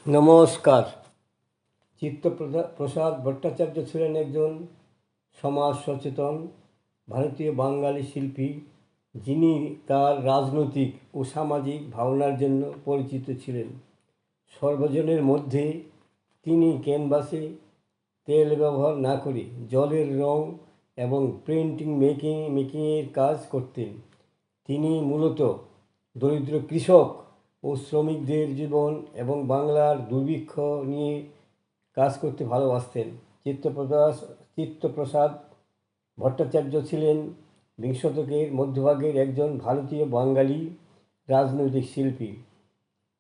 নমস্কার। চিত্তপ্রসাদ ভট্টাচার্য ছিলেন একজন সমাজ সচেতন ভারতীয় বাঙালি শিল্পী, যিনি তার রাজনৈতিক ও সামাজিক ভাবনার জন্য পরিচিত ছিলেন। সর্বজনের মধ্যে তিনি ক্যানভাসে তেল ব্যবহার না করে জলের রং এবং প্রিন্টিং মেকিংয়ের কাজ করতেন। তিনি মূলত দরিদ্র কৃষক ও শ্রমিকদের জীবন এবং বাংলার দুর্ভিক্ষ নিয়ে কাজ করতে ভালোবাসতেন। চিত্তপ্রসাদ ভট্টাচার্য ছিলেন বিংশ শতকের মধ্যভাগের একজন ভারতীয় বাঙালি রাজনৈতিক শিল্পী।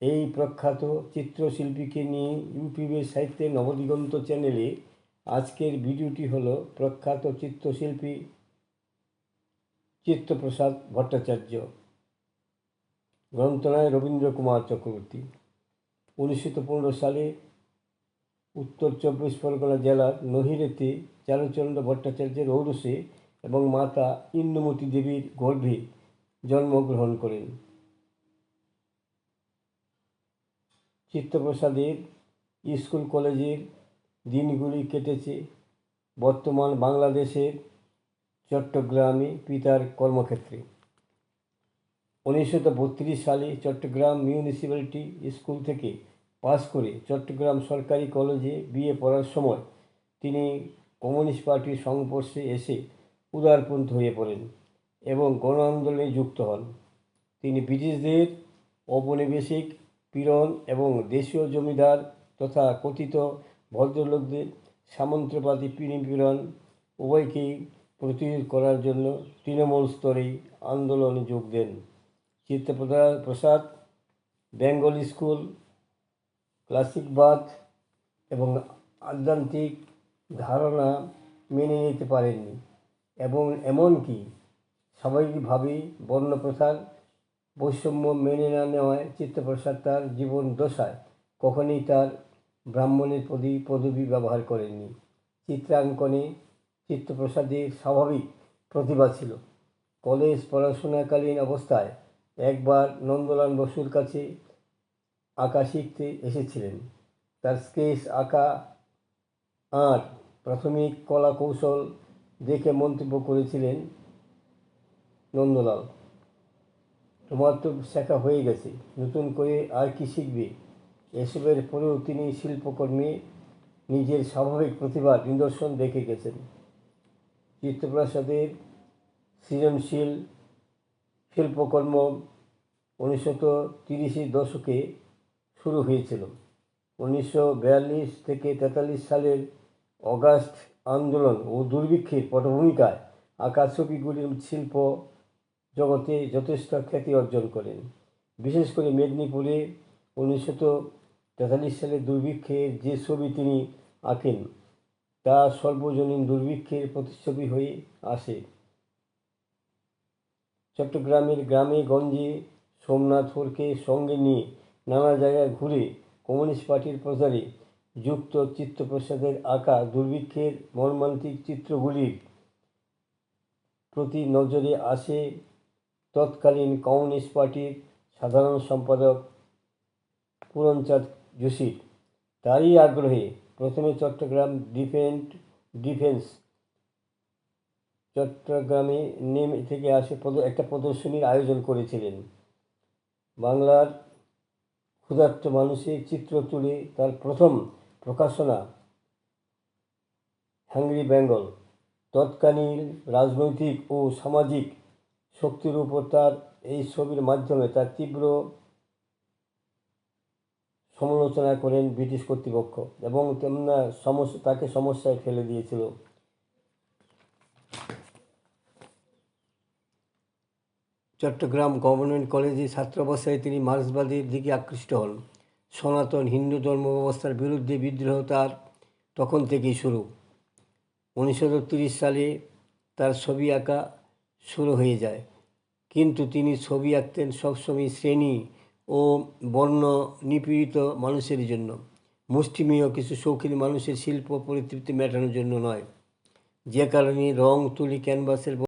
এই প্রখ্যাত চিত্রশিল্পীকে নিয়ে ইউটিউবের সাহিত্যের নবদিগন্ত চ্যানেলে আজকের ভিডিওটি হলো প্রখ্যাত চিত্রশিল্পী চিত্তপ্রসাদ ভট্টাচার্য। গ্রন্থনায় রবীন্দ্র কুমার চক্রবর্তী। 1915 সালে উত্তর 24 পরগনা জেলার নহিরেতে চারুচন্দ্র ভট্টাচার্যের ঔরসে এবং মাতা ইন্দুমতী দেবীর গর্ভে জন্মগ্রহণ করেন। চিত্তপ্রসাদের স্কুল কলেজের দিনগুলি কেটেছে বর্তমান বাংলাদেশের চট্টগ্রামে পিতার কর্মক্ষেত্রে। 1932 সালে চট্টগ্রাম মিউনিসিপ্যালিটি স্কুল থেকে পাশ করে চট্টগ্রাম সরকারি কলেজে বিএ পড়ার সময় তিনি কমিউনিস্ট পার্টির সংস্পর্শে এসে উদারপন্থী হয়ে পড়েন এবং গণ আন্দোলনে যুক্ত হন। তিনি ব্রিটিশদের ঔপনিবেশিক পীড়ন এবং দেশীয় জমিদার তথা কথিত ভদ্রলোকদের সামন্তবাদী পীড়ন উভয়কেই প্রতিরোধ করার জন্য তৃণমূল স্তরে আন্দোলনে যোগ দেন। চিত্তপ্রসাদ বেঙ্গল স্কুল, ক্লাসিকবাদ এবং আধ্যাত্মিক ধারণা মেনে নিতে পারেননি এবং এমনকি স্বাভাবিকভাবেই বর্ণপ্রথার বৈষম্য মেনে না নেওয়ায় চিত্তপ্রসাদ তার জীবন দশায় কখনোই তার ব্রাহ্মণের পদবি ব্যবহার করেননি। চিত্রাঙ্কনে চিত্তপ্রসাদের স্বাভাবিক প্রতিভা ছিল। কলেজ পড়াশোনাকালীন অবস্থায় একবার নন্দলাল বসুর কাছে আঁকা শিখতে এসেছিলেন। তার স্কেচ আঁকা আর প্রাথমিক কলা কৌশল দেখে মন্তব্য করেছিলেন নন্দলাল, তোমার তো শেখা হয়ে গেছে, নতুন করে আর কি শিখবে? এসবের পরেও তিনি শিল্পকর্মে নিজের স্বাভাবিক প্রতিভার নিদর্শন দেখে গেছেন। চিত্তপ্রসাদের সৃজনশীল শিল্পকর্ম 1930 দশকে শুরু হয়েছিল। 1942 থেকে 43 সালের অগাস্ট আন্দোলন ও দুর্ভিক্ষের পটভূমিকায় আঁকা ছবিগুলির শিল্প জগতে যথেষ্ট খ্যাতি অর্জন করেন। বিশেষ করে মেদিনীপুরে 1943 সালে দুর্ভিক্ষের যে ছবি তিনি আঁকেন তা সর্বজনীন দুর্ভিক্ষের প্রতিচ্ছবি হয়ে আসে। চট্টগ্রামের গ্রামে গঞ্জে সোমনাথপুরকে সঙ্গে নিয়ে নানা জায়গায় ঘুরে কমিউনিস্ট পার্টির প্রচারে যুক্ত চিত্তপ্রসাদের আঁকা দুর্ভিক্ষের মর্মান্তিক চিত্রগুলির প্রতি নজরে আসে তৎকালীন কমিউনিস্ট পার্টির সাধারণ সম্পাদক পূরণচাঁদ যোশীর। তারই আগ্রহে প্রথমে চট্টগ্রাম ডিফেন্স চট্টগ্রামে থেকে আসে একটা প্রদর্শনীর আয়োজন করেছিলেন। বাংলার ক্ষুধার্ত মানুষের চিত্র তুলে তার প্রথম প্রকাশনা হাংরি বেঙ্গল। তৎকালীন রাজনৈতিক ও সামাজিক শক্তির উপর তার এই ছবির মাধ্যমে তার তীব্র সমালোচনা করেন ব্রিটিশ কর্তৃপক্ষ এবং তাকে সমস্যায় ফেলে দিয়েছিল। চট্টগ্রাম গভর্নমেন্ট কলেজে ছাত্রাবস্থায় তিনি মার্ক্সবাদের দিকে আকৃষ্ট হন। সনাতন হিন্দু ধর্ম ব্যবস্থার বিরুদ্ধে বিদ্রোহ তার তখন থেকেই শুরু। 1930 সালে তার ছবি আঁকা শুরু হয়ে যায়, কিন্তু তিনি ছবি আঁকতেন সবসময় শ্রেণী ও বর্ণ নিপীড়িত মানুষের জন্য, মুষ্টিমেয় কিছু শৌখিন মানুষের শিল্প পরিতৃপ্তি মেটানোর জন্য নয়। যে কারণে রং তুলি ক্যানভাসের